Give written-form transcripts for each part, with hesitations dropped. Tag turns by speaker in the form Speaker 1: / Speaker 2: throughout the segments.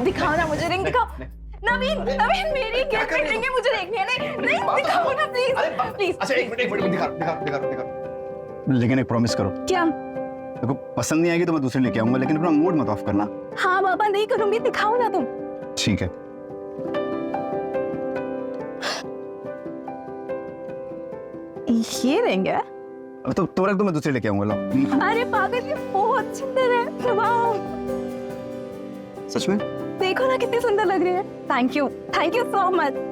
Speaker 1: दिखाओ ना मुझे रिंग, दिखाओ। नवीन, नवीन मेरी गर्लफ्रेंड रिंग है, मुझे देखनी है। नहीं दिखाओ ना प्लीज, प्लीज।
Speaker 2: अच्छा एक मिनट दिखा। लेकिन एक प्रॉमिस करो।
Speaker 1: क्या?
Speaker 2: देखो पसंद नहीं आएगी तो मैं दूसरी लेके आऊंगा, लेकिन अपना मूड मत ऑफ करना।
Speaker 1: हाँ बाबा नहीं करूंगी, दिखाओ ना तुम।
Speaker 2: ठीक है।
Speaker 1: ये रिंग है?
Speaker 2: तो रख दो, मैं दूसरी लेके आऊंगा। लो।
Speaker 1: अरे पागल, ये बहुत सुंदर है। वाओ,
Speaker 2: सच में?
Speaker 1: देखो ना कितनी सुंदर लग रही है। Thank you so much.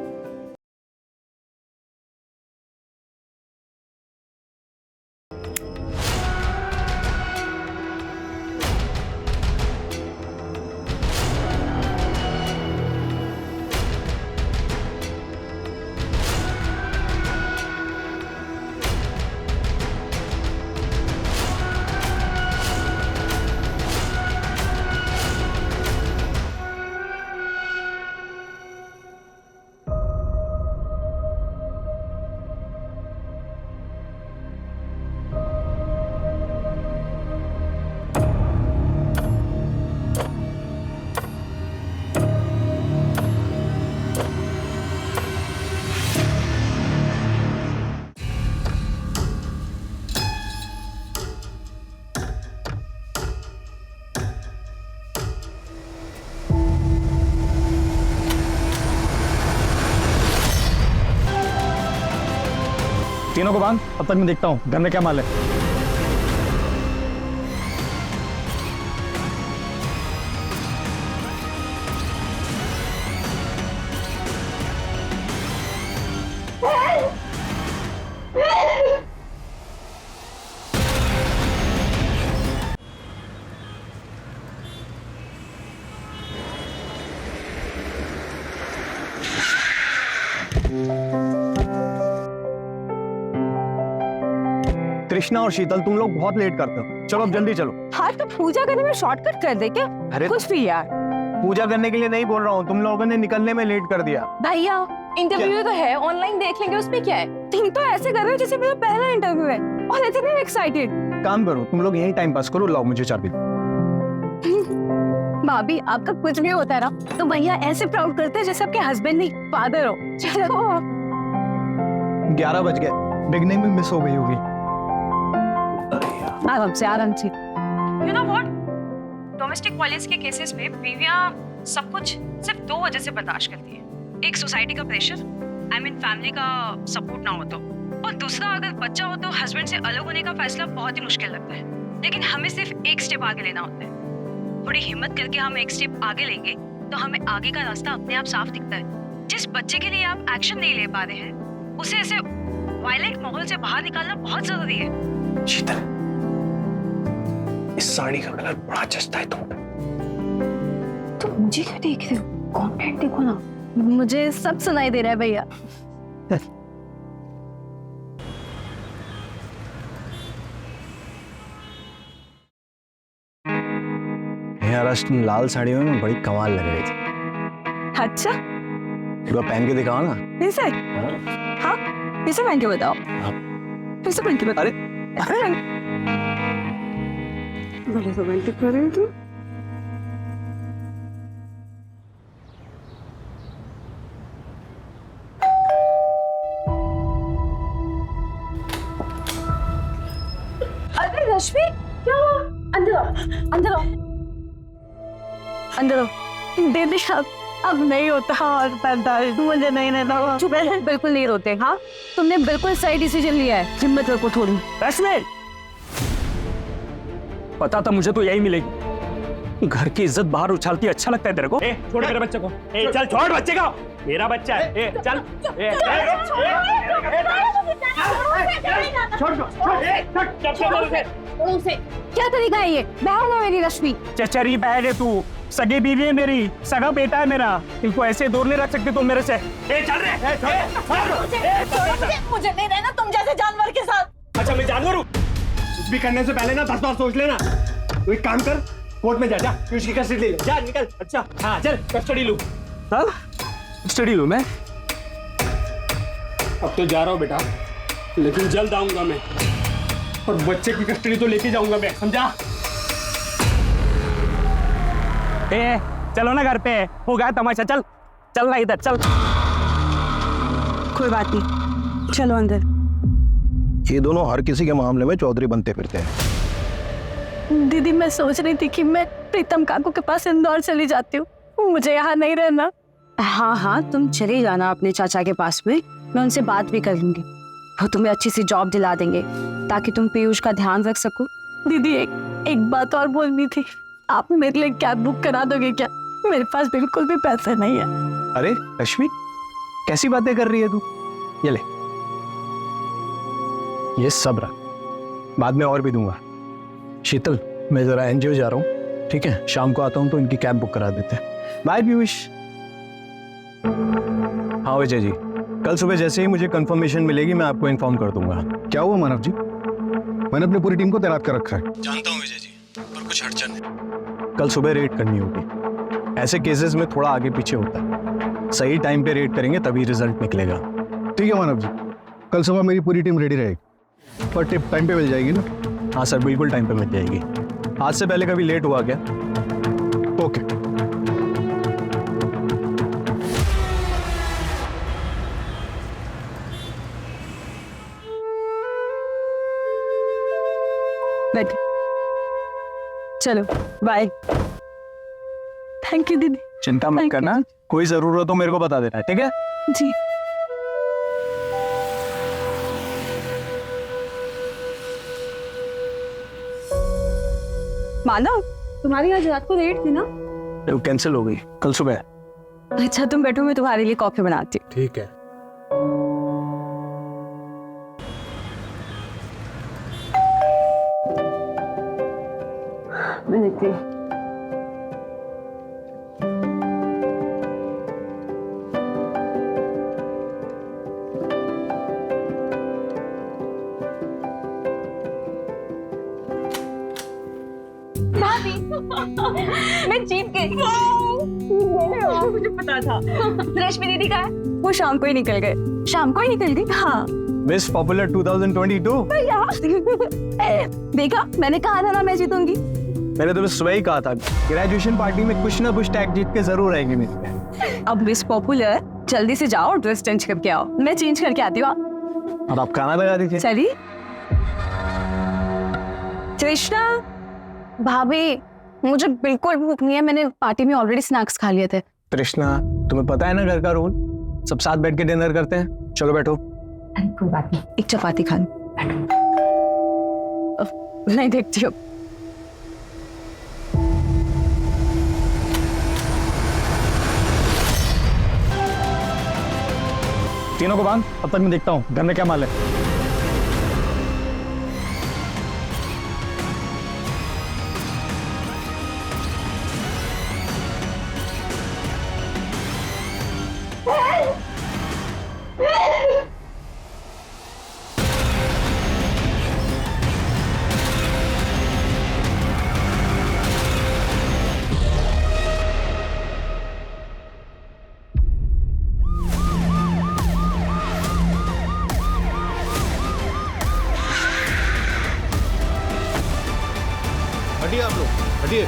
Speaker 3: तीनों को बांध, अब तक मैं देखता हूँ घर में क्या माल है। कृष्णा और शीतल, तुम लोग बहुत लेट करते हो, चलो अब जल्दी चलो।
Speaker 1: हाँ तो पूजा करने में शॉर्टकट कर दे क्या?
Speaker 3: अरे
Speaker 1: कुछ भी यार।
Speaker 3: पूजा करने के लिए नहीं बोल रहा हूँ, तुम लोगों ने निकलने में लेट कर दिया।
Speaker 1: भैया इंटरव्यू तो है, ऑनलाइन देख लेंगे, उसमें क्या है? तुम तो ऐसे कर रहे हो जैसे मेरा पहला इंटरव्यू है और इतने एक्साइटेड।
Speaker 3: काम करो तुम लोग, यही टाइम पास करो, लाओ मुझे चाबी।
Speaker 1: भाभी आपका कुछ भी होता है ना तो भैया ऐसे प्राउड करते हैं जैसे आपके हस्बैंड नहीं फादर हो। चलो
Speaker 3: 11 बज गए, बिगनिंग में मिस हो गई होगी।
Speaker 1: आराम से आराम से।
Speaker 4: You know what? Domestic violence के केसेस में बीवियां सब कुछ सिर्फ 2 वजह से बर्दाश्त करती हैं। एक सोसाइटी का प्रेशर, आई मीन फैमिली का सपोर्ट ना हो तो, और दूसरा अगर बच्चा हो तो हस्बैंड से अलग होने का फैसला बहुत ही मुश्किल लगता है। लेकिन हमें सिर्फ एक स्टेप आगे लेना होता है। थोड़ी हिम्मत करके हम एक स्टेप आगे लेंगे तो हमें आगे का रास्ता अपने आप साफ दिखता है। जिस बच्चे के लिए आप एक्शन नहीं ले पा रहे हैं उसे ऐसे वायलेंट माहौल से बाहर निकालना बहुत जरूरी है।
Speaker 3: शीतल, इस साड़ी का कलर बड़ा जचता है तुम पे।
Speaker 1: तो मुझे क्यों देख रहे हो? कॉन्टेंट देखो ना। मुझे सब सुनाई दे रहा है भैया।
Speaker 3: यार आज तुम लाल साड़ियों में बड़ी कमाल लग रही थी।
Speaker 1: अच्छा
Speaker 3: पूरा पहन के दिखाओ ना।
Speaker 1: ऐसा? हाँ ऐसे पहन के बताओ। ऐसे पहन के बताओ।
Speaker 3: अरे
Speaker 1: बड़े रोमांटिक कर रहे हो तुम। अरे रश्मि क्या हुआ? अंदर आओ, अंदर आओ, अंदर आओ। दे दे अब नहीं होता और बर्दाश्त, मुझे नहीं रहना। चुप रह, बिल्कुल नहीं रोते। हाँ तुमने बिल्कुल सही डिसीजन लिया है, हिम्मत रखो थोड़ी।
Speaker 5: रश्मि, पता था मुझे तो यही मिलेगी। घर की इज्जत बाहर उछालती अच्छा लगता है तेरे को? छोड़ मेरे बच्चे को। चल छोड़ बच्चे को, मेरा बच्चा है। चल
Speaker 1: क्या तरीका है ये? बहन है मेरी रश्मि।
Speaker 5: चचरी बहन है तू, सगी बीवी है मेरी, सगा बेटा है मेरा। इनको ऐसे दूर नहीं रख सकते तुम मेरे से। चल रे,
Speaker 1: मुझे नहीं रहना तुम जैसे जानवर के साथ।
Speaker 5: अच्छा मैं जानवर हूँ? कुछ भी करने से पहले ना 10 बार सोच लेना। तू एक काम कर, कोर्ट में जा, उसकी कस्टडी ले ले। जा निकल। अच्छा हाँ चल कस्टडी लूँ। कस्टडी लूँ मैं? अब तो जा रहा हूँ बेटा, लेकिन जल्द आऊंगा मैं, और बच्चे की कस्टडी तो लेके जाऊंगा मैं, समझा? चलो ना घर पे, हो गया तमाशा, चल चल ना इधर चल।
Speaker 1: कोई बात नहीं, चलो अंदर।
Speaker 6: ये दोनों हर किसी के मामले में चौधरी बनते फिरते हैं।
Speaker 1: दीदी मैं सोच रही थी कि मैं प्रीतम काकू के पास इंदौर चली जाती हूँ, मुझे यहाँ नहीं रहना। हाँ हाँ, तुम चले जाना अपने चाचा के पास में, मैं उनसे बात भी कर लूंगी, वो तुम्हें अच्छी सी जॉब दिला देंगे ताकि तुम पीयूष का ध्यान रख सको। दीदी एक बात और बोलनी थी, आप मेरे लिए कैब बुक करा दोगे क्या? मेरे पास बिल्कुल भी पैसे नहीं है।
Speaker 3: अरे रश्मि, कैसी बातें कर रही है तू? ये ले, ये सब रख, बाद में और भी दूंगा। शीतल, मैं जरा एनजीओ जा रहा हूँ, ठीक है? शाम को आता हूँ तो इनकी कैब बुक करा देते हैं। बाय पीयूष। हाँ विजय जी, कल सुबह जैसे ही मुझे कंफर्मेशन मिलेगी मैं आपको इन्फॉर्म कर दूंगा।
Speaker 2: क्या हुआ मानव जी? मैंने अपनी पूरी टीम को तैनात कर रखा है।
Speaker 3: जानता हूँ विजय जी, पर कुछ अड़चन है। कल सुबह रेड करनी होगी, ऐसे केसेस में थोड़ा आगे पीछे होता है, सही टाइम पे रेड करेंगे तभी रिजल्ट निकलेगा।
Speaker 2: ठीक है मानव जी, कल सुबह मेरी पूरी टीम रेडी रहेगी, पर टिप टाइम पे मिल जाएगी ना?
Speaker 3: हाँ सर, बिल्कुल टाइम पे मिल जाएगी। आज से पहले कभी लेट हुआ क्या?
Speaker 2: ओके।
Speaker 1: बैठ, चलो बाय। थैंक यू दीदी।
Speaker 3: चिंता मत
Speaker 1: Thank
Speaker 3: करना,
Speaker 1: you.
Speaker 3: कोई जरूरत हो मेरे को बता देना, ठीक है?
Speaker 1: जी। मानव, तुम्हारी आज रात को रेट थी ना?
Speaker 3: वो कैंसिल हो गई कल सुबह।
Speaker 1: अच्छा तुम बैठो, मैं तुम्हारे लिए कॉफी बनाती हूँ।
Speaker 3: ठीक है।
Speaker 1: मैं देखती हूँ।
Speaker 4: मैं जीत गई। मुझे पता था। रश्मि दीदी कहाँ है?
Speaker 1: वो शाम को ही निकल गए। शाम को ही निकल गई? हाँ।
Speaker 3: Miss popular 2022।
Speaker 1: देखा, मैंने कहा था ना मैं जीतूंगी।
Speaker 3: मैंने तुम्हें सुबह ही कहा था, ग्रेजुएशन पार्टी में कुछ ना कुछ टैग जीत के जरूर आएगी मेरे।
Speaker 1: अब मिस पॉपुलर, जल्दी से जाओ ड्रेस चेंज करके आओ, मैं चेंज करके आती हूँ।
Speaker 3: और आप खाना लगा दीजिए।
Speaker 1: चलिए। कृष्णा भाभी, मुझे बिल्कुल भूख नहीं है, मैंने पार्टी में ऑलरेडी स्नैक्स खा लिए थे।
Speaker 3: कृष्णा, तुम्हें पता है ना घर का रूल, सब साथ बैठ के डिनर करते हैं। चलो बैठो।
Speaker 1: कोई बात नहीं, एक चपाती खा लो। नहीं देखती हूँ।
Speaker 3: तीनों को बांध, अब तक मैं देखता हूँ घर में क्या माल है।
Speaker 6: हटिए आप लोग, हटिए।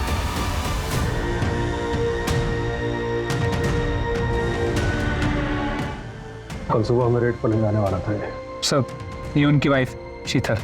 Speaker 3: कल सुबह हमें रेड पर जाने वाला था।
Speaker 7: सब, ये उनकी वाइफ शीतल।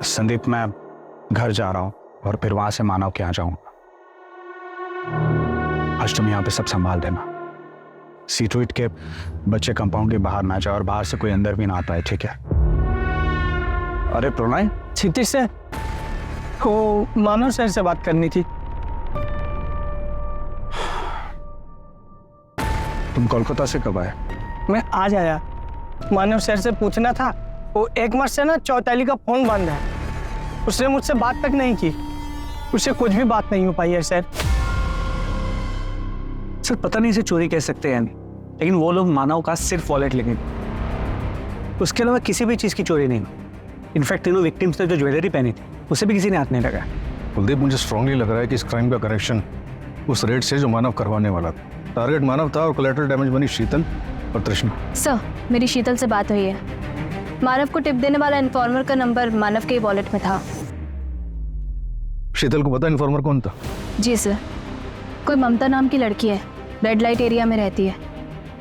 Speaker 8: संदीप, मैं घर जा रहा हूं और फिर वहां से मानव के यहाँ जाऊंगा। आज तुम यहाँ पे सब संभाल देना। सीट्रूट के बच्चे कंपाउंड के बाहर ना जाए और बाहर से कोई अंदर भी ना आ पाए, ठीक है?
Speaker 3: अरे प्रणय, क्षितिज से वो मानव सर से बात करनी थी।
Speaker 8: तुम कोलकाता से कब आए?
Speaker 5: मैं आज आया, मानव सर से पूछना था, वो एक मास से ना चौताली का फोन बंद है। उसने मुझसे बात तक नहीं की, उससे कुछ भी बात नहीं हो पाई है सर।
Speaker 7: सर पता नहीं इसे चोरी कह सकते हैं, लेकिन वो लोग मानव का सिर्फ वॉलेट लेंगे, उसके अलावा किसी भी चीज़ की चोरी नहीं। इनफैक्ट तीनों विक्टिम्स ने जो ज्वेलरी पहनी थी उसे भी किसी ने हाथ नहीं लगाया।
Speaker 2: कुलदीप, मुझे स्ट्रांगली लग रहा है कि इस क्राइम का कनेक्शन उस रेड से जो मानव करवाने वाला था। टारगेट मानव था और कोलैटरल डैमेज बनी शीतल और तृष्णा।
Speaker 1: सर, मेरी शीतल से बात हुई है। मानव को टिप देने वाला इन्फॉर्मर का नंबर मानव के वॉलेट में था।
Speaker 2: शीतल को पता इन्फॉर्मर कौन था?
Speaker 1: जी सर, कोई ममता नाम की लड़की है, रेड लाइट एरिया में रहती है।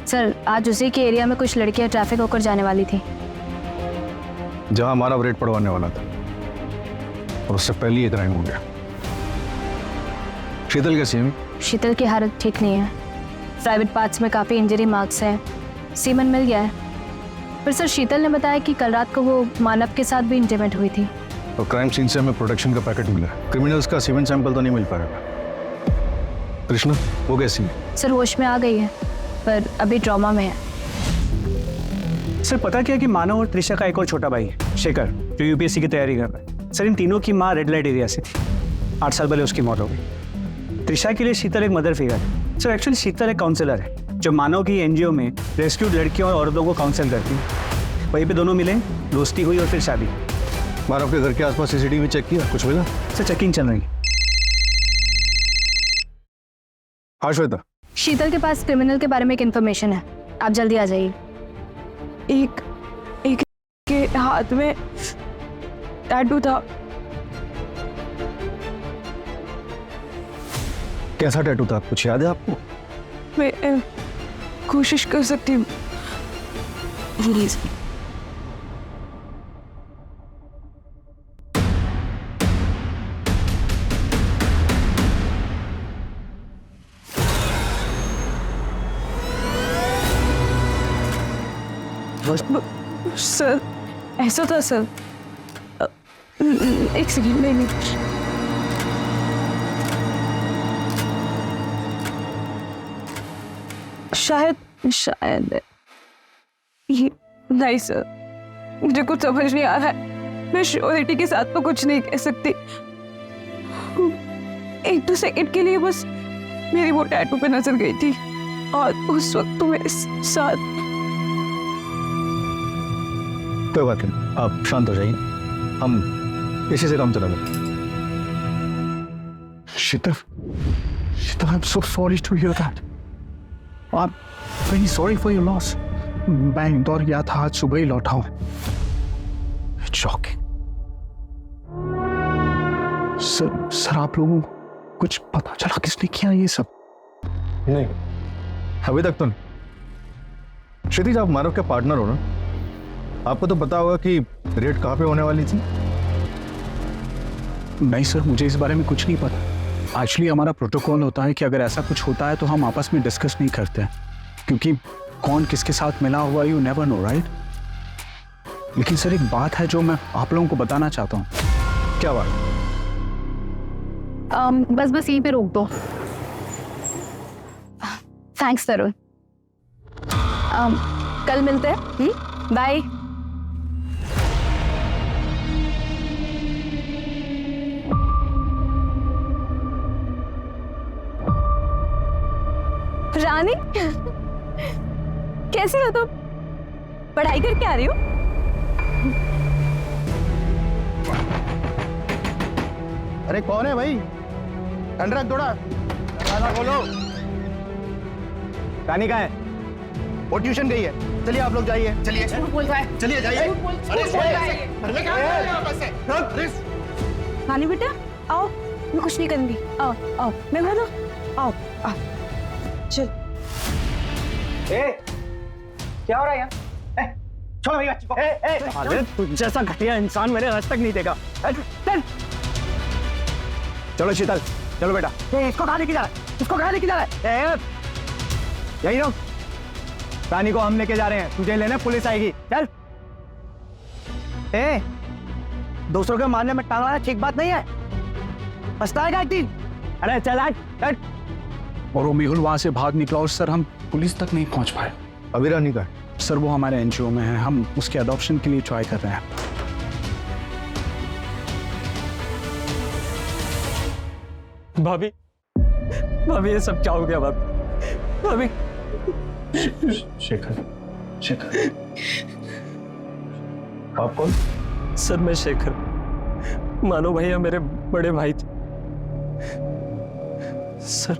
Speaker 1: सर, आज उसी के एरिया में कुछ लड़कियां ट्रैफिक होकर जाने वाली थी,
Speaker 2: जहां मानव रेड पड़वाने वाला था, और उससे पहले ये क्राइम हो गया। शीतल कैसी है?
Speaker 1: शीतल की हालत ठीक नहीं है। प्राइवेट पार्ट्स में काफ़ी इंजरी मार्क्स हैं, सीमन मिल गया है। पर सर, शीतल ने बताया कि कल रात को वो मानव के साथ भी इंटीमेट हुई थी।
Speaker 2: और क्राइम सीन से हमें प्रोटेक्शन का पैकेट मिला। क्रिमिनल्स का सीमेंट सैंपल तो नहीं मिल पाएगा। कृष्णा, वो कैसी है?
Speaker 1: सर, होश में आ गई है, पर अभी ट्रॉमा में है।
Speaker 7: सर पता क्या कि मानव और त्रिशा का एक और छोटा भाई है, शेखर, जो यूपीएससी की तैयारी कर रहा है। सर इन तीनों की माँ रेड लाइट एरिया से थी, 8 साल पहले उसकी मौत हो गई। त्रिशा के लिए शीतल एक मदर फिगर है। सर एक्चुअली शीतल एक काउंसलर है, जो मानव की एनजीओ में रेस्क्यूड लड़कियों और औरतों को काउंसिल करती है। वहीं पे दोनों मिले, दोस्ती हुई और फिर शादी।
Speaker 2: मानव के घर के आसपास सीसीटीवी चेक किया, कुछ मिला?
Speaker 7: सर चेकिंग चल रही है।
Speaker 2: हाँ श्वेता,
Speaker 1: शीतल के पास क्रिमिनल के बारे में एक इन्फॉर्मेशन है, आप जल्दी आ जाइए।
Speaker 9: एक के हाथ में टैटू था।
Speaker 2: कैसा टैटू था, कुछ याद है आपको?
Speaker 9: मैं कोशिश कर सकती हूँ प्लीज। सर, ऐसा था सर। एक सेकंड, नहीं शायद ये नहीं सर, मुझे कुछ समझ नहीं आ रहा है। मैं श्योरिटी के साथ तो कुछ नहीं कह सकती। 1-2 सेकंड के लिए बस मेरी वो टैटू पे नजर गई थी, और उस वक्त तो मेरे साथ।
Speaker 2: कोई बात नहीं, आप शांत हो जाइए, हम इसी से काम चला लेंगे।
Speaker 8: शीतल, I'm so sorry to hear that. I'm very sorry for your loss. मैं इंदौर गया था, आज सुबह ही लौटा हूँ। It's shocking. सर आप लोगों को कुछ पता चला किसने किया ये सब?
Speaker 2: नहीं, अभी तक तो नहीं। क्षितिज, आप मानव के पार्टनर हो ना, आपको तो पता होगा कि रेड कहाँ पे होने वाली थी।
Speaker 8: नहीं सर, मुझे इस बारे में कुछ नहीं पता। एक्चुअली हमारा प्रोटोकॉल होता है कि अगर ऐसा कुछ होता है तो हम आपस में डिस्कस नहीं करते हैं, क्योंकि कौन किसके साथ मिला हुआ यू नेवर नो, राइट? लेकिन सर एक बात है जो मैं आप लोगों को बताना चाहता हूँ।
Speaker 2: क्या बात?
Speaker 1: बस यहीं पे रोक दो। थैंक्स तरुण, कल मिलते हैं। बाय। रानी, कैसी हो तुम? पढ़ाई करके आ रही हो?
Speaker 6: अरे कौन है भाई? अंडर थोड़ा दरवाजा खोलो।
Speaker 5: रानी कहाँ है?
Speaker 6: वो ट्यूशन गई है। चलिए आप लोग जाइए, चलिए चलिए जाइए।
Speaker 9: रानी बेटा आओ, मैं कुछ नहीं करूंगी। आओ आओ, मैं बोलो, आओ आओ, चल।
Speaker 5: क्या हो रहा है यार? छोड़ो मेरी बच्ची को। अरे तुझ जैसा घटिया इंसान मैंने आज तक नहीं देखा। चल चलो शीतल, चलो बेटा। इसको कहाँ लेके जा रहा है? इसको कहाँ लेके जा रहा है? यही रहो, रानी को हम लेके जा रहे हैं, तुझे लेने पुलिस आएगी। चल। दूसरों के मारने में टांग ठीक बात नहीं है, पछताएगा एक दिन। अरे चल आज।
Speaker 8: और वो मेहुल वहां से भाग निकला और सर हम पुलिस तक नहीं पहुंच पाए।
Speaker 2: अभी रानी का?
Speaker 8: सर वो हमारे एनजीओ में है, हम उसके अडॉप्शन के लिए ट्राई कर रहे हैं।
Speaker 5: भाभी भाभी ये सब क्या हो गया भाभी? भाभी
Speaker 3: शेखर, शेखर, आप कौन?
Speaker 5: सर मैं शेखर, मानो भैया मेरे बड़े भाई थे। सर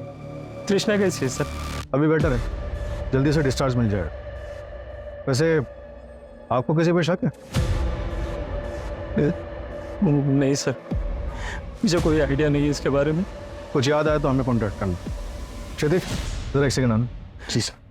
Speaker 5: तृष्णा कैसी है सर?
Speaker 2: अभी बेटर है, जल्दी से डिस्चार्ज मिल जाएगा। वैसे आपको किसी पे शक है?
Speaker 5: नहीं सर, मुझे कोई आइडिया नहीं है इसके बारे में।
Speaker 2: कुछ याद आया तो हमें कॉन्टैक्ट करना। क्षितिज जरा एक सेकंड आना।
Speaker 3: जी सर।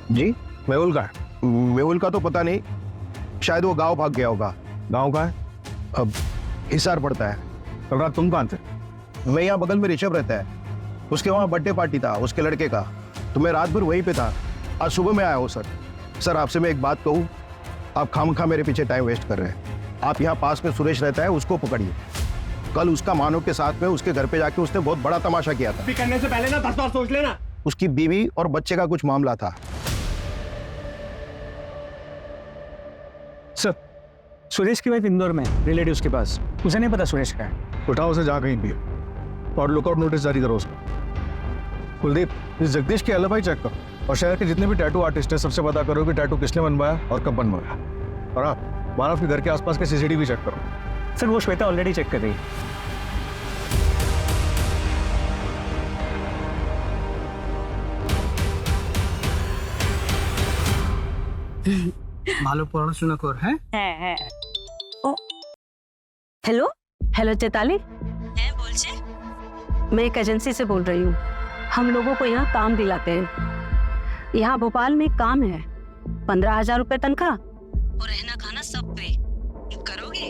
Speaker 6: जी
Speaker 2: मेहुल का है?
Speaker 6: मेहुल का तो पता नहीं, शायद वो गांव भाग गया होगा।
Speaker 2: गाँव का है?
Speaker 6: अब हिसार पड़ता है।
Speaker 2: कल रात तुम कहाँ थे?
Speaker 6: मैं यहाँ बगल में ऋषभ रहता है, उसके वहाँ बर्थडे पार्टी था उसके लड़के का, तो मैं रात भर वहीं पे था। आज सुबह में आया हूँ सर। सर आपसे मैं एक बात कहूँ, आप खामखा मेरे पीछे टाइम वेस्ट कर रहे हैं। आप यहाँ पास में सुरेश रहता है, उसको पकड़िए। कल उसका मानव के साथ में उसके घर पे जाके उसने बहुत बड़ा तमाशा किया था।
Speaker 5: करने से पहले ना 10 बार सोच लेना।
Speaker 6: उसकी बीवी और बच्चे का कुछ मामला था।
Speaker 7: सर सुरेश की वाइफ इंदौर में रिलेटिव्स के पास, उसे नहीं पता सुरेश का है।
Speaker 2: उठाओ उसे जहाँ कहीं भी हो और लुकआउट नोटिस जारी करो उसको। कुलदीप, इस जगदीश के अलावा ही चेक करो और शहर के जितने भी टैटू आर्टिस्ट हैं सबसे पता करो कि टैटू किसने बनवाया और कब बनवाया। और हाँ, मानव के घर के आसपास के सीसीटीवी चेक करो।
Speaker 7: सर वो श्वेता ऑलरेडी चेक कर रही है।
Speaker 10: ভালো পড়াশোনা কর। হ্যাঁ
Speaker 1: है ओ हेलो हेलो चैताली,
Speaker 4: हैं बोलছে?
Speaker 1: मैं एक एजेंसी से बोल रही हूँ। हम लोगों को यहाँ काम दिलाते हैं। यहाँ भोपाल में एक काम है, 15,000 रुपए तनख्वाह
Speaker 4: और रहना खाना सब पे करोगे?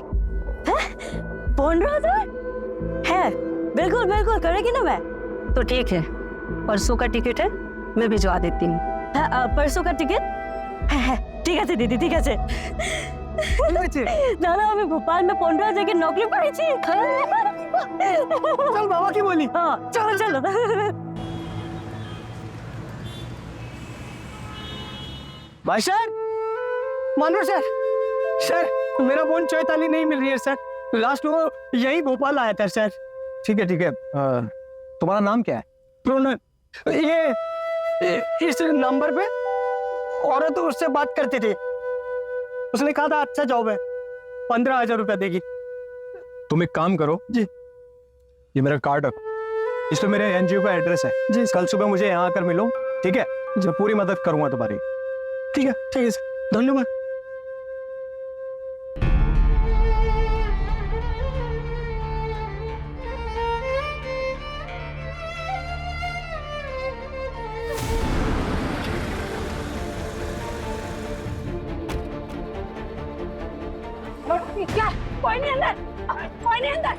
Speaker 1: 15,000 है? बिल्कुल बिल्कुल करेगी ना मैं। तो ठीक है, परसों का टिकट है, मैं भिजवा देती हूँ। परसों का टिकट ঠিক আছে দিদি, ঠিক আছে। না না, আমি ভোপাল में 15,000 की नौकरी पाई थी।
Speaker 10: চল বাবা কি বলি।
Speaker 1: हाँ चलो चलो।
Speaker 10: भाई सर, मानो सर, सर मेरा फोन चैताली नहीं मिल रही है सर। लास्ट वो यही भोपाल आया था सर।
Speaker 3: ठीक है ठीक है, तुम्हारा नाम क्या है?
Speaker 10: प्रोनम, ये इस नंबर पे औरत उससे बात करती थी, उसने कहा था अच्छा जॉब है, 15,000 रुपया देगी।
Speaker 3: तुम एक काम करो
Speaker 10: जी,
Speaker 3: ये मेरा कार्ड रखो, इस पे मेरे एनजीओ का एड्रेस है जी। कल सुबह मुझे यहाँ आकर मिलो, ठीक है? मैं पूरी मदद करूंगा तुम्हारी।
Speaker 10: ठीक है सर, धन्यवाद।
Speaker 1: क्या? कोई नहीं अंदर, कोई नहीं अंदर।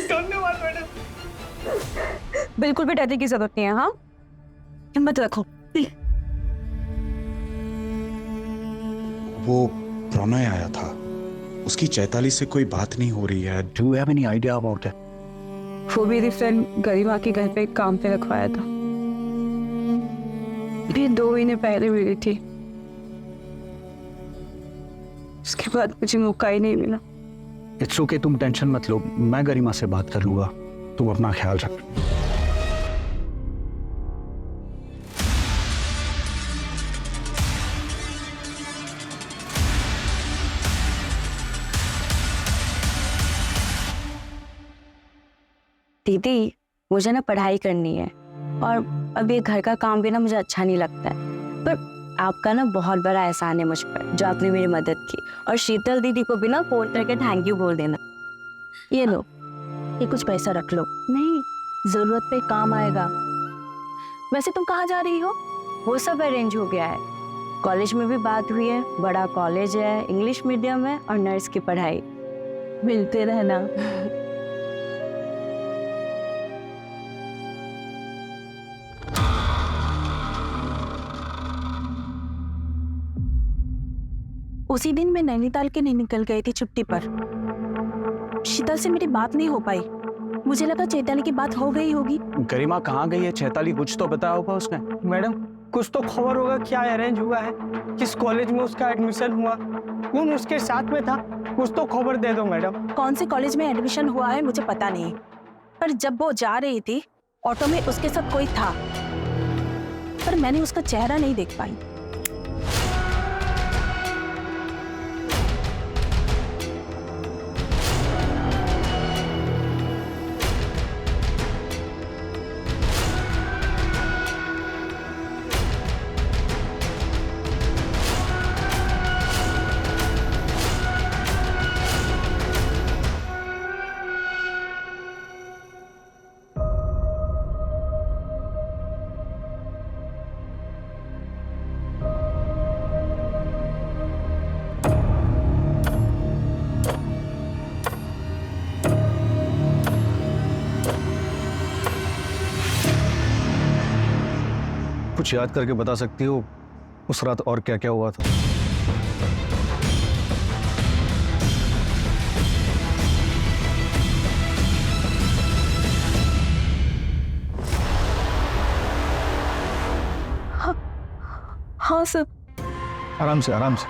Speaker 10: धन्यवाद मैडम।
Speaker 1: बिल्कुल भी डरने की जरूरत नहीं है। हाँ, हिम्मत रखो।
Speaker 8: वो प्रणय आया था, उसकी चैताली से कोई बात नहीं हो रही है। Do you have any idea about it?
Speaker 9: वो मेरी फ्रेंड गरिमा के घर पे काम पे रखवाया था, भी 2 महीने पहले मिली थी। उसके बाद मुझे मौका ही नहीं मिला।
Speaker 8: इट्स ओके, तुम टेंशन मत लो, मैं गरिमा से बात कर लूंगा, तुम अपना ख्याल रख।
Speaker 1: दीदी, मुझे ना पढ़ाई करनी है और अब ये घर का काम भी ना मुझे अच्छा नहीं लगता है, पर आपका ना बहुत बड़ा एहसान है मुझ पर जो आपने मेरी मदद की। और शीतल दीदी को भी ना फोन करके थैंक यू बोल देना। ये लो, ये कुछ पैसा रख लो। नहीं, जरूरत पे काम आएगा। वैसे तुम कहाँ जा रही हो? वो सब अरेंज हो गया है, कॉलेज में भी बात हुई है, बड़ा कॉलेज है, इंग्लिश मीडियम है और नर्स की पढ़ाई। मिलते रहना। उसी दिन मैं नैनीताल के नहीं निकल गई थी छुट्टी पर। शीतल से मेरी बात नहीं हो पाई। मुझे लगा चैताली की बात हो गई होगी।
Speaker 8: गरिमा कहाँ गई है? चैताली कुछ तो बताया होगा उसने।
Speaker 10: मैडम कुछ तो खबर होगा, क्या अरेंज हुआ है, किस कॉलेज में उसका एडमिशन हुआ, कौन उसके साथ में था, कुछ तो खबर दे दो मैडम।
Speaker 1: कौन से कॉलेज में एडमिशन हुआ है मुझे पता नहीं, पर जब वो जा रही थी ऑटो में उसके साथ कोई था, पर मैंने उसका चेहरा नहीं देख पाई।
Speaker 2: कुछ याद करके बता सकती हो उस रात और क्या क्या हुआ था?
Speaker 9: हाँ सर।
Speaker 2: आराम से आराम से।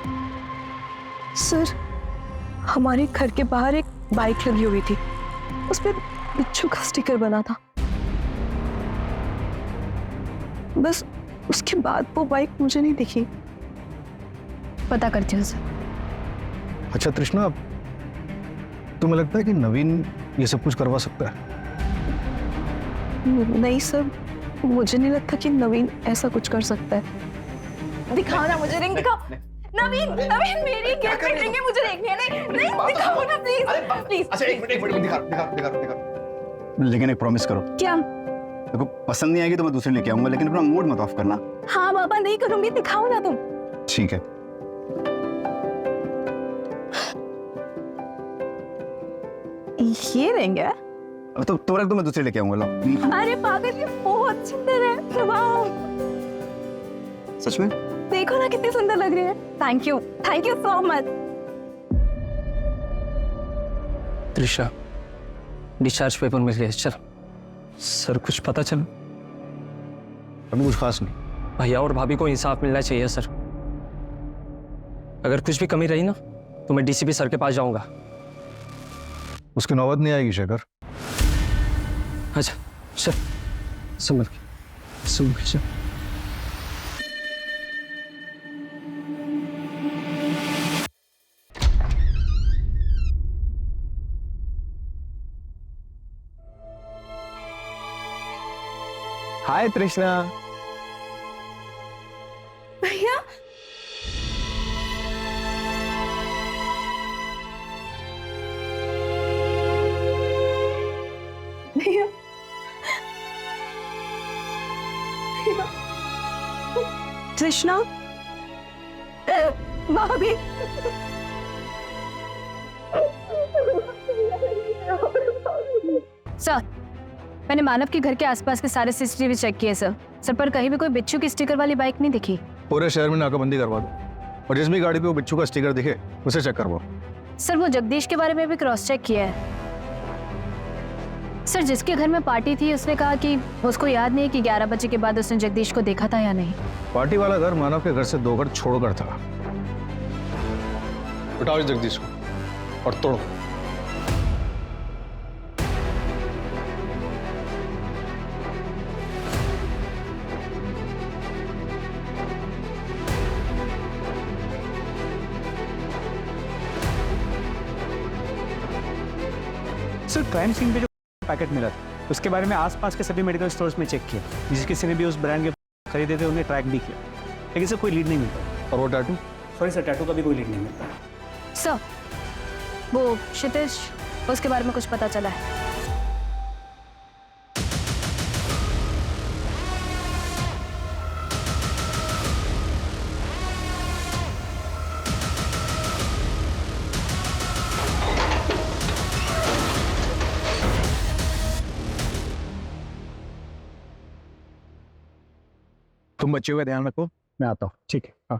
Speaker 9: सर हमारे घर के बाहर एक बाइक लगी हुई थी, उस पर बिच्छू का स्टिकर बना था। बस उसके बाद वो बाइक मुझे नहीं दिखी।
Speaker 1: पता करती हूँ सर।
Speaker 2: अच्छा तृष्णा, तुम्हें लगता है कि नवीन ये सब कुछ करवा सकता है?
Speaker 9: नहीं सर, मुझे नहीं लगता कि नवीन ऐसा कुछ कर सकता है। दिखाओ ना मुझे रिंग, दिखाओ। नवीन, नवीन मेरी एंगेजमेंट रिंग है, मुझे देखनी है। नहीं नहीं दिखाओ ना प्लीज प्लीज।
Speaker 6: अच्छा एक मिनट दिखा। लेकिन एक प्रॉमिस करो।
Speaker 1: क्या?
Speaker 6: देखो पसंद नहीं आएगी तो मैं दूसरी लेके आऊंगा, लेकिन अपना मूड मत ऑफ करना।
Speaker 1: हाँ बाबा नहीं करूंगी, दिखाओ ना तुम।
Speaker 6: ठीक है।
Speaker 1: ये रिंग है?
Speaker 6: अब तो रख दो, मैं दूसरी लेके आऊंगा। लो।
Speaker 1: अरे पागल, ये बहुत सुंदर है। वाओ,
Speaker 6: सच में?
Speaker 1: देखो ना कितनी सुंदर लग रही है। Thank you so much.
Speaker 10: Trisha, discharge paper मिल गया। चल। सर कुछ पता चला?
Speaker 2: अभी कुछ खास नहीं।
Speaker 10: भैया और भाभी को इंसाफ मिलना चाहिए सर। अगर कुछ भी कमी रही ना तो मैं डीसीपी सर के पास जाऊंगा।
Speaker 2: उसकी नौबत नहीं आएगी शेखर।
Speaker 10: अच्छा चल, संभल के चल।
Speaker 3: हाय तृष्णा।
Speaker 9: भैया भैया कृष्णा, भाभी।
Speaker 1: सर, मैंने मानव के घर के आसपास के सारे सीसीटीवी चेक किए सर। सर पर कहीं भी कोई बिच्छू की स्टिकर वाली बाइक नहीं दिखी।
Speaker 2: पूरे शहर में नाकाबंदी करवा दो और जिस भी गाड़ी पे वो बिच्छू का स्टिकर दिखे उसे चेक करवाओ।
Speaker 1: सर वो जगदीश के बारे में भी क्रॉस चेक किया है। सर जिसके घर में पार्टी थी उसने कहा कि उसको याद नहीं कि 11 बजे के बाद उसने जगदीश को देखा था या नहीं।
Speaker 2: पार्टी वाला घर मानव के घर से 2 घर छोड़कर था। उठाओ इस जगदीश को और तोड़ो।
Speaker 7: सर क्राइम सीन पे जो पैकेट मिला था उसके बारे में आसपास के सभी मेडिकल स्टोर्स में चेक किया, जिस किसी ने भी उस ब्रांड के खरीदे थे उन्हें ट्रैक भी किया, लेकिन सर कोई लीड नहीं मिलता।
Speaker 2: और वो टैटू?
Speaker 7: सॉरी सर, टैटू का भी कोई लीड नहीं मिलता।
Speaker 1: सर वो क्षितिज, उसके बारे में कुछ पता चला है?
Speaker 8: तुम बच्चों का ध्यान रखो, मैं आता हूँ। ठीक है, हाँ।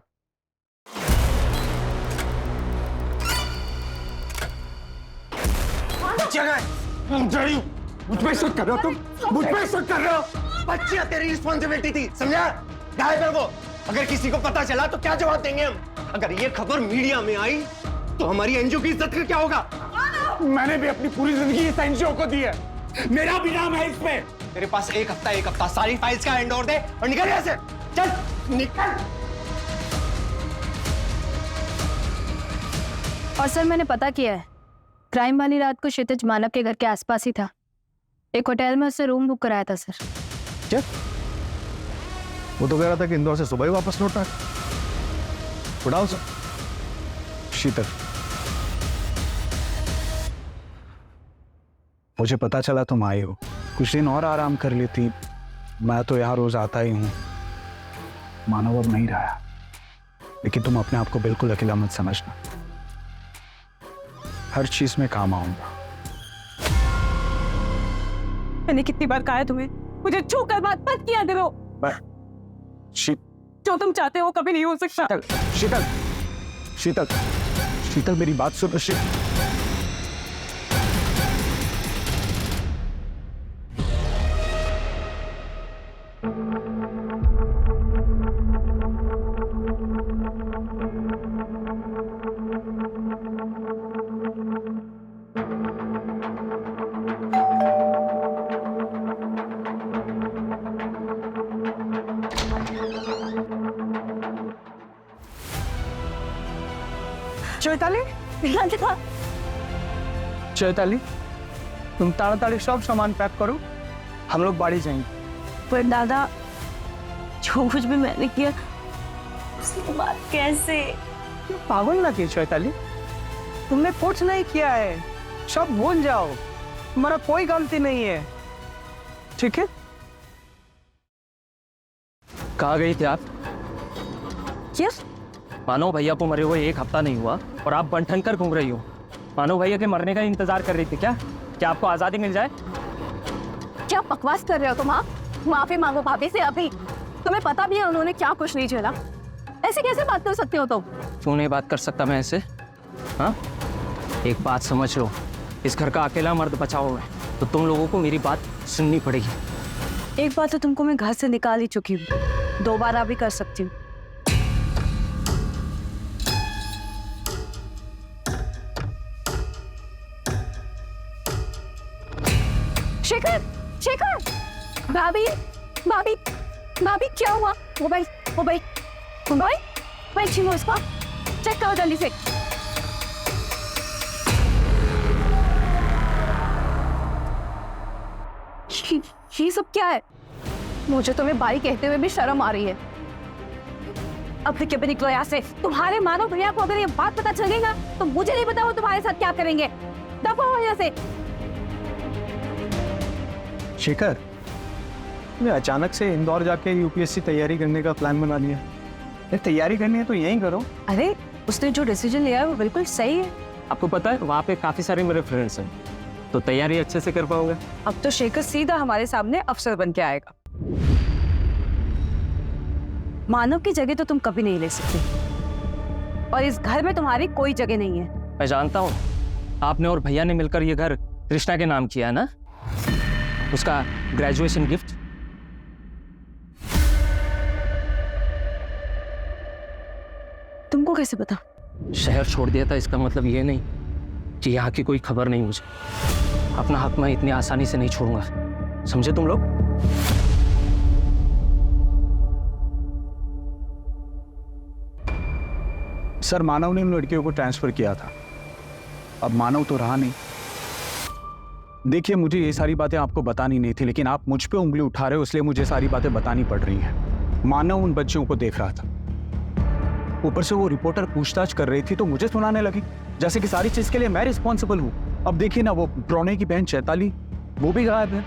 Speaker 5: मुझ पे शक कर रहे हो तुम? मुझ पे शक कर रहे हो? बच्चियां तेरी रिस्पॉन्सिबिलिटी थी, समझा? गायब है वो। अगर किसी को पता चला तो क्या जवाब देंगे हम? अगर ये खबर मीडिया में आई तो हमारी एनजीओ की इज्जत का क्या होगा? मैंने भी अपनी पूरी जिंदगी इस एनजीओ को दी है, मेरा भी नाम है इसमें। तेरे पास एक हफ्ता सारी फाइल्स का हैंडओवर दे और निकल यहाँ से। चल निकल।
Speaker 9: और सर मैंने पता किया है, क्राइम वाली रात को क्षितिज मानव के घर के आसपास ही था। एक होटल में उससे रूम बुक कराया था सर।
Speaker 2: क्या? वो तो कह रहा था कि इंदौर से सुबह ही वापस लौटा है। उठाओ सर।
Speaker 8: शीतल, मुझे पता चला तुम आए हो, कुछ दिन और आराम कर लेती। मैं तो यहाँ रोज आता ही हूँ। मानव अब नहीं रहा, लेकिन तुम अपने आप को बिल्कुल अकेला मत समझना। हर चीज में काम आऊंगा।
Speaker 1: मैंने कितनी बार कहा है तुम्हें, मुझे छू कर बात मत किया करो। जो तुम चाहते हो कभी नहीं हो सकता।
Speaker 8: शीतल, शीतल, शीतल, मेरी बात सुनो।
Speaker 1: चैताली,
Speaker 10: चैताली, तुम ताड़ाताड़ी सब सामान पैक करो, हम लोग बाड़ी जाएंगे।
Speaker 1: पर दादा, जो कुछ भी मैंने किया उसके बाद कैसे?
Speaker 10: पागल ना की चैताली, तुमने कुछ नहीं किया है, सब भूल जाओ, तुम्हारा कोई गलती नहीं है, ठीक है?
Speaker 11: कहाँ गई थी आप?
Speaker 1: क्या?
Speaker 11: मानो भैया को मरे हुए 1 हफ्ता नहीं हुआ और आप बन ठन कर घूम रही हो। मानो भैया के मरने का इंतजार कर रही थी क्या? क्या आपको आजादी मिल जाए?
Speaker 9: क्या बकवास कर रहे हो तुम? हाँ, माफी मांगो भाभी से अभी। तुम्हें पता भी है उन्होंने क्या कुछ नहीं झेला। ऐसे कैसे बात कर सकते हो तुम?
Speaker 11: क्यों नहीं बात कर सकता मैं ऐसे? हाँ, एक बात समझ लो, इस घर का अकेला मर्द बचा हुआ है, तो तुम लोगों को मेरी बात सुननी पड़ेगी।
Speaker 1: एक बात तो तुमको मैं घर से निकाल ही चुकी हूँ, दोबारा भी कर सकती हूँ।
Speaker 9: शेखर, शेखर, भाभी, भाभी, भाभी, क्या हुआ? मोबाइल, मोबाइल, मोबाइल, मोबाइल छीनो इसका, चेक करो जल्दी से। ये सब क्या है? मुझे तुम्हें भाई कहते हुए भी शर्म आ रही है।
Speaker 1: अब फिर कभी निकलो यहाँ से। तुम्हारे मानो भैया को अगर ये बात पता चल गई ना, तो मुझे नहीं पता वो तुम्हारे साथ क्या करेंगे। दफा हो यहाँ से।
Speaker 7: शेखर, मैं अचानक से इंदौर जाके यूपीएससी तैयारी करने का प्लान बना लिया। ये तैयारी करनी है तो यहीं करो।
Speaker 1: अरे, उसने जो डिसीजन लिया है वो बिल्कुल सही है।
Speaker 11: आपको पता है वहाँ पे काफी सारे मेरे फ्रेंड्स हैं, तो तैयारी अच्छे से कर पाओगे।
Speaker 1: अब तो शेखर सीधा हमारे सामने अफसर बन के आएगा। मानव की जगह तो तुम कभी नहीं ले सकते, और इस घर में तुम्हारी कोई जगह नहीं है।
Speaker 11: मैं जानता हूँ, आपने और भैया ने मिलकर ये घर कृष्णा के नाम किया है ना, उसका ग्रेजुएशन गिफ्ट।
Speaker 1: तुमको कैसे पता?
Speaker 11: शहर छोड़ दिया था, इसका मतलब ये नहीं कि यहाँ की कोई खबर नहीं मुझे। अपना हक मैं इतनी आसानी से नहीं छोड़ूंगा, समझे तुम लोग?
Speaker 8: सर, मानव ने उन लड़कियों को ट्रांसफर किया था, अब मानव तो रहा नहीं। देखिए, मुझे ये सारी बातें आपको बतानी नहीं थी, लेकिन आप मुझ पे उंगली उठा रहे हो, इसलिए मुझे सारी बातें बतानी पड़ रही हैं। मानव उन बच्चों को देख रहा था, ऊपर से वो रिपोर्टर पूछताछ कर रही थी तो मुझे सुनाने लगी जैसे कि सारी चीज के लिए मैं रिस्पॉन्सिबल हूँ। अब देखिए ना, वो प्रणय की बहन चैताली, वो भी गायब है,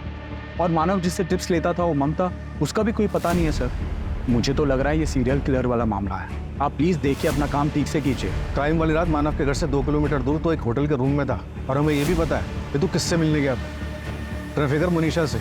Speaker 8: और मानव जिससे टिप्स लेता था वो ममता, उसका भी कोई पता नहीं है। सर, मुझे तो लग रहा है ये सीरियल किलर वाला मामला है। आप प्लीज देखिए, अपना काम ठीक से कीजिए।
Speaker 2: क्राइम वाली रात मानव के घर से 2 किलोमीटर दूर तो एक होटल के रूम में था, और हमें ये भी पता है कि तू किससे मिलने गया था। ट्रैफिकर मनीषा से।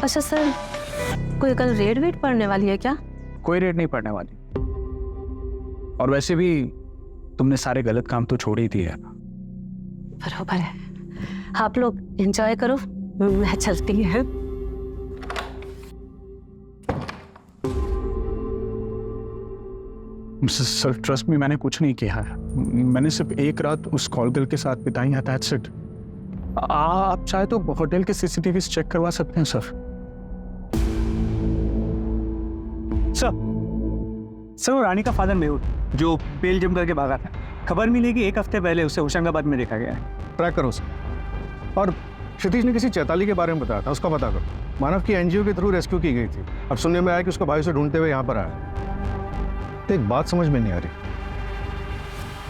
Speaker 1: अच्छा सर, कोई कल रेड वेड पड़ने वाली है क्या?
Speaker 8: कोई रेड नहीं पड़ने वाली। और वैसे भी तुमने सारे गलत काम तो छोड़ ही दिए।
Speaker 1: बरोबर है। आप लोग एंजॉय करो, मैं चलती है।
Speaker 8: सर ट्रस्ट में मैंने कुछ नहीं किया है। मैंने सिर्फ एक रात उस कॉल गर्ल के साथ बिताई है, दैट्स इट। आप चाहे तो होटल के सीसीटीवी चेक करवा सकते हैं सर।
Speaker 7: सर वो रानी का फादर मेहुल जो बेल्जियम करके भागा था, खबर मिली कि 1 हफ्ते पहले उसे होशंगाबाद में देखा गया है।
Speaker 2: ट्रैक करो सर। और क्षितिज ने किसी चैताली के बारे में बताया था, उसका पता करो। मानव की एनजीओ के थ्रू रेस्क्यू की गई थी। अब सुनने में आया कि उसका भाई उसे ढूंढते हुए यहाँ पर आया। तो एक बात समझ में नहीं आ रही,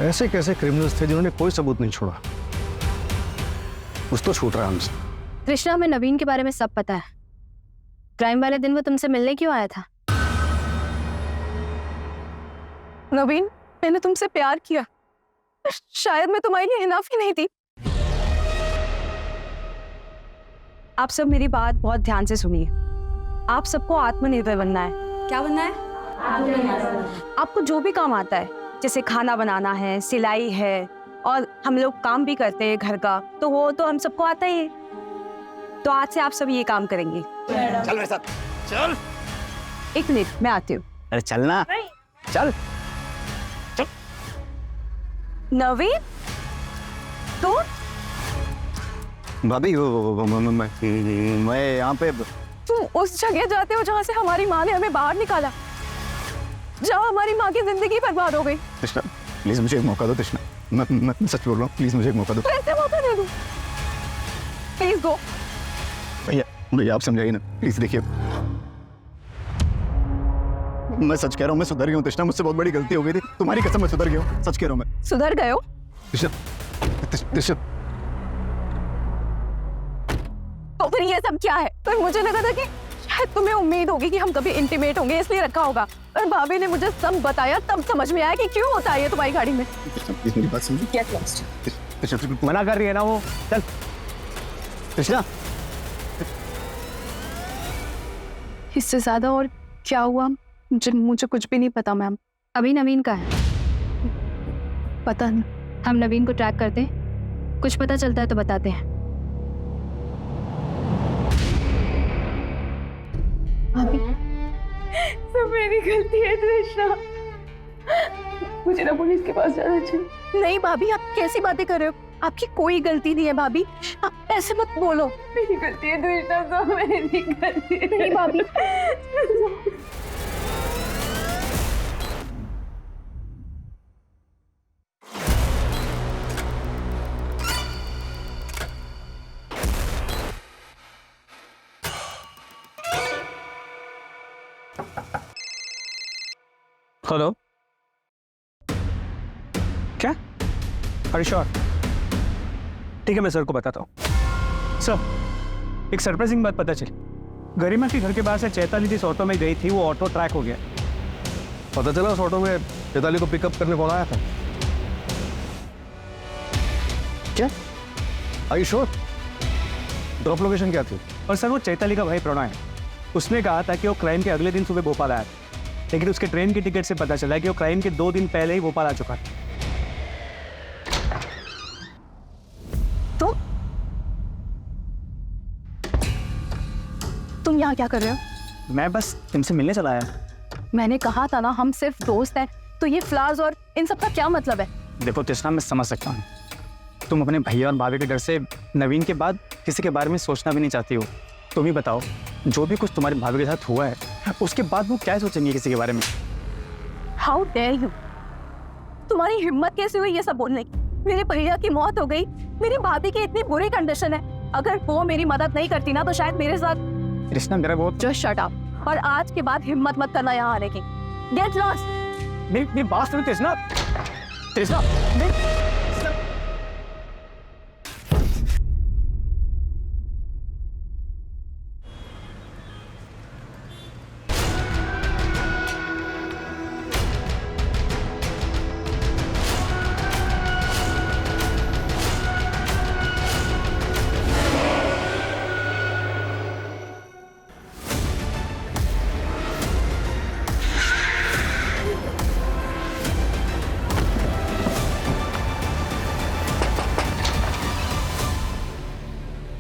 Speaker 2: ऐसे कैसे क्रिमिनल्स थे जिन्होंने कोई सबूत नहीं छोड़ा? कुछ तो छूट रहा है हमसे।
Speaker 9: कृष्णा, हमें नवीन के बारे में सब पता है। क्राइम वाले दिन वो तुमसे मिलने क्यों आया था? नवीन, मैंने तुमसे प्यार किया। शायद मैं तुम्हारे लिए इनफ ही नहीं थी। आप सब मेरी बात बहुत ध्यान से सुनिए। आप सबको आत्मनिर्भर बनना है। क्या बनना है? आपको जो भी काम आता है, जैसे खाना बनाना है, सिलाई है, और हम लोग काम भी करते हैं घर का, तो वो तो हम सबको आता ही है। तो आज से आप सब ये काम करेंगे।
Speaker 5: चल मेरे साथ, चल।
Speaker 9: 1 मिनट, मैं आती हूँ।
Speaker 3: अरे चलना, चल।
Speaker 9: नवीन, तू?
Speaker 3: भाभी मैं यहाँ पे।
Speaker 9: तुम उस जगह जाते हो जहाँ से हमारी माँ ने हमें बाहर निकाला, जहाँ हमारी माँ की जिंदगी बर्बाद हो गई।
Speaker 6: कृष्णा प्लीज मुझे एक मौका दो। कृष्णा मैं सच बोल रहा हूँ, प्लीज मुझे एक मौका दो।
Speaker 9: कैसे मौका दे दूँ? Please go.
Speaker 6: भैया आप समझाइए ना प्लीज। देखिए मैं सच कह रहा हूँ, मैं सुधर गया हूँ कृष्णा, मुझसे बहुत बड़ी गलती हो गई थी। तुम्हारी कसम मैं सुधर गया हूँ, सच कह रहा हूँ मैं।
Speaker 9: सुधर गए हो? तो फिर ये सब क्या है? तो मुझे लगा था कि शायद तुम्हें उम्मीद होगी कि हम कभी इंटीमेट होंगे, इसलिए रखा होगा। और भाभी ने मुझे सब बताया, तब समझ में आया कि क्यों होता है ये तुम्हारी गाड़ी में।
Speaker 6: प्लीज मेरी बात समझो।
Speaker 3: मना कर रही है ना वो। चल कृष्णा।
Speaker 9: इससे ज्यादा और क्या हुआ मुझे कुछ भी नहीं पता मैम।
Speaker 12: अभी नवीन का है?
Speaker 9: पता नहीं।
Speaker 12: हम नवीन को ट्रैक करते हैं, कुछ पता चलता है तो बताते हैं।
Speaker 9: अभी सब मेरी गलती है कृष्णा, मुझे ना पुलिस के पास जाना चाहिए। नहीं भाभी, आप कैसी बातें कर रहे हो? आपकी कोई गलती नहीं है भाभी, आप ऐसे मत बोलो। मेरी गलती है कृष्णा, सब मेरी गलती है। नहीं भाभी।
Speaker 7: हेलो, क्या? अरे श्योर, ठीक है, मैं सर को बताता हूँ। सर, एक सरप्राइजिंग बात पता चली। गरिमा के घर के बाहर से चैताली जिस ऑटो में गई थी, वो ऑटो ट्रैक हो गया।
Speaker 2: पता चला उस ऑटो में चैताली को पिकअप करने कौन आया था?
Speaker 7: क्या?
Speaker 2: Are you sure? Drop location क्या थी?
Speaker 7: और सर, वो चैताली का भाई प्रणय है। उसने कहा था कि वो क्राइम के अगले दिन सुबह भोपाल आया था, लेकिन उसके ट्रेन की टिकट से पता चला कि वो क्राइम के 2 दिन पहले ही भोपाल आ चुका था।
Speaker 9: तो तुम यहाँ क्या कर रहे हो?
Speaker 7: मैं बस तुमसे मिलने चला आया।
Speaker 9: मैंने कहा था ना हम सिर्फ दोस्त हैं, तो ये फ्लावर्स और इन सब का क्या मतलब है?
Speaker 7: देखो तृष्णा, मैं समझ सकता हूँ तुम अपने भैया और भाभी के डर से नवीन के बाद किसी के बारे में सोचना भी नहीं चाहती हो। तुम ही बताओ, जो भी कुछ तुम्हारे भाभी के साथ हुआ है, उसके बाद वो क्या सोचेंगे किसी के बारे में?
Speaker 9: How dare you! तुम्हारी हिम्मत कैसे हुई ये सब बोलने की? मेरे भैया की मौत हो गई, मेरी भाभी की इतनी बुरी कंडीशन है, अगर वो मेरी मदद नहीं करती ना तो शायद मेरे साथ।
Speaker 7: कृष्णा, मेरा बहुत
Speaker 9: जस्ट शट अप, और आज के बाद हिम्मत मत करना यहाँ आने की। Get lost.
Speaker 7: मेरी बात सुनो तृष्णा। तृष्णा,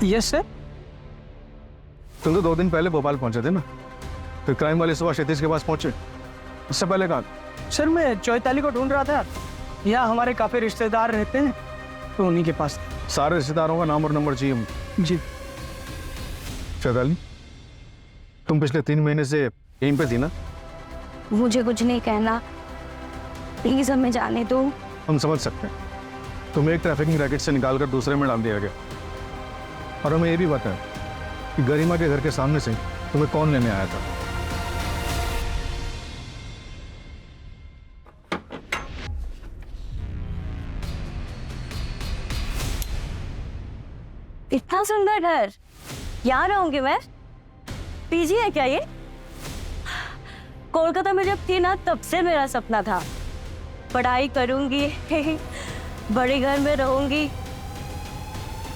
Speaker 10: यस सर।
Speaker 2: तुम तो 2 दिन पहले भोपाल पहुंचे थे ना, फिर क्राइम वाले सुबह क्षितिज के पास पहुंचे, इससे पहले कहाँ?
Speaker 10: सर मैं चौताली को ढूंढ रहा था, यहाँ हमारे काफी रिश्तेदार रहते हैं तो उन्हीं के पास।
Speaker 2: सारे रिश्तेदारों का नाम और नंबर चाहिए मुझे।
Speaker 10: जी।
Speaker 2: चैताली, तुम पिछले 3 महीने से यहीं पे थी ना?
Speaker 9: मुझे कुछ नहीं कहना, प्लीज हमें जाने दो।
Speaker 2: हम समझ सकते हैं, तुम्हें एक ट्रैफिकिंग रैकेट से निकालकर दूसरे में डाल दिया गया, और हमें ये भी पता है कि गरिमा के घर के सामने से तुम्हें कौन लेने आया था।
Speaker 1: इतना सुंदर घर, यहाँ रहूंगी मैं? पीजी है क्या ये? कोलकाता में जब थी ना तब से मेरा सपना था, पढ़ाई करूंगी, बड़े घर में रहूंगी।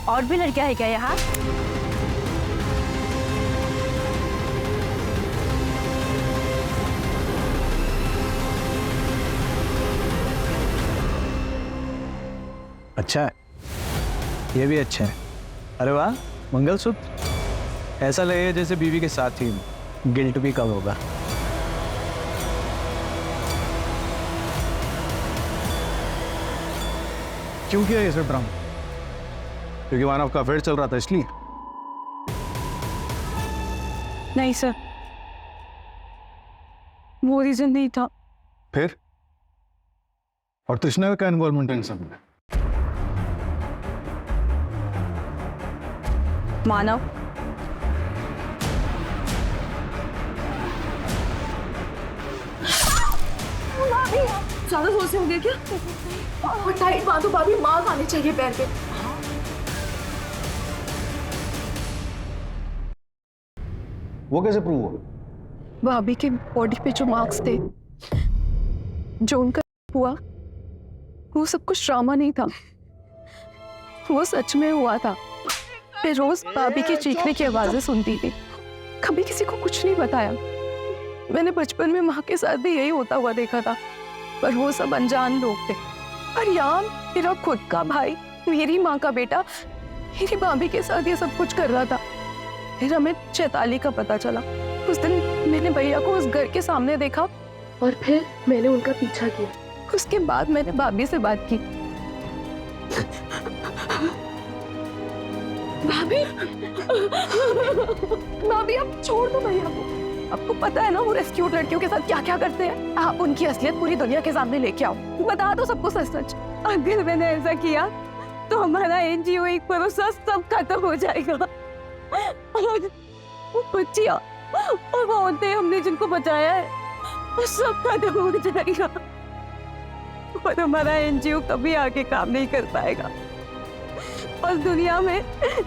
Speaker 1: और भी लड़कियां है क्या यहाँ?
Speaker 3: अच्छा है, ये भी अच्छा है। अरे वाह, मंगलसूत्र ऐसा लगे जैसे बीवी के साथ ही गिल्ट भी कम होगा।
Speaker 2: क्यों किया ये सब ड्रामा? क्योंकि मानव का अफेयर चल रहा था इसलिए?
Speaker 9: नहीं सर, वो रीजन नहीं था।
Speaker 2: फिर? और तृष्णा का क्या इन्वॉल्वमेंट है इन सब में?
Speaker 9: मानव,
Speaker 1: ज्यादा जोर से हो गया क्या? और टाइट बांधो भाभी, मार आनी चाहिए पैर पे।
Speaker 2: वो कैसे प्रूव हुआ?
Speaker 1: भाभी के बॉडी पे जो मार्क्स थे, जो उनका हुआ, वो सब कुछ ड्रामा नहीं था, वो सच में हुआ था। मैं रोज भाभी के चीखने की आवाजें सुनती थी, कभी किसी को कुछ नहीं बताया। मैंने बचपन में माँ के साथ भी यही होता हुआ देखा था, पर वो सब अनजान लोग थे। और यहाँ मेरा खुद का भाई, मेरी माँ का बेटा, मेरी भाभी के साथ ये सब कुछ कर रहा था। फिर हमें चैताली का पता चला। उस दिन मैंने भैया को उस घर के सामने देखा और फिर मैंने उनका पीछा किया। उसके बाद मैंने भाभी से बात की। भाभी, भाभी आप छोड़ दो भैया को। आपको पता है ना वो रेस्क्यूड लड़कियों के साथ क्या क्या करते हैं। आप उनकी असलियत पूरी दुनिया के सामने लेके आओ, बता दो सबको सच सच। अगर मैंने ऐसा किया तो हमारा एनजीओ एक भरोसा सब खत्म हो जाएगा। वो बच्चियां और वो औरतें हमने जिनको बचाया है, वो सब खत्म हो जाएगा और हमारा एनजीओ कभी आगे काम नहीं कर पाएगा। और दुनिया में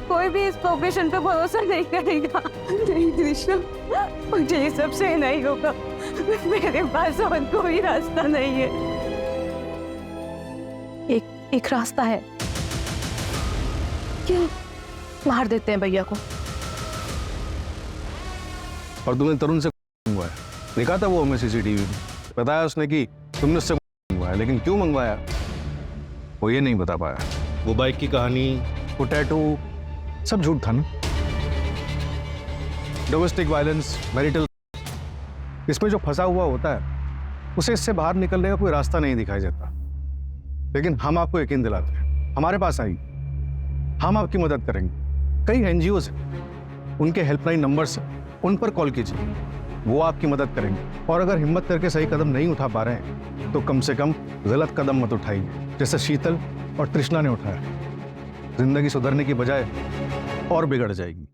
Speaker 1: कोई भी इस प्रोफेशन पे भरोसा नहीं करेगा। नहीं कृष्णा, मुझे ये सब से नहीं होगा। मेरे पास और कोई रास्ता नहीं है। एक रास्ता है, क्यों मार देते हैं भैया को।
Speaker 2: और तुमने तरुण से मंगवाया, देखा था वो हमें सीसीटीवी में, बताया उसने कि तुमने उससे मंगवाया, लेकिन क्यों मंगवाया वो ये नहीं बता पाया। वो बाइक की कहानी, वो टैटू, सब झूठ था ना। डोमेस्टिक वायलेंस, मैरिटल, इसमें जो फंसा हुआ होता है उसे इससे बाहर निकलने का कोई रास्ता नहीं दिखाई देता। लेकिन हम आपको यकीन दिलाते हैं, हमारे पास आइए, हम आपकी मदद करेंगे। कई एनजीओज हैं, उनके हेल्पलाइन नंबर्स हैं, उन पर कॉल कीजिए, वो आपकी मदद करेंगे। और अगर हिम्मत करके सही कदम नहीं उठा पा रहे हैं तो कम से कम गलत कदम मत उठाइए, जैसे शीतल और तृष्णा ने उठाया। जिंदगी सुधरने की बजाय और बिगड़ जाएगी।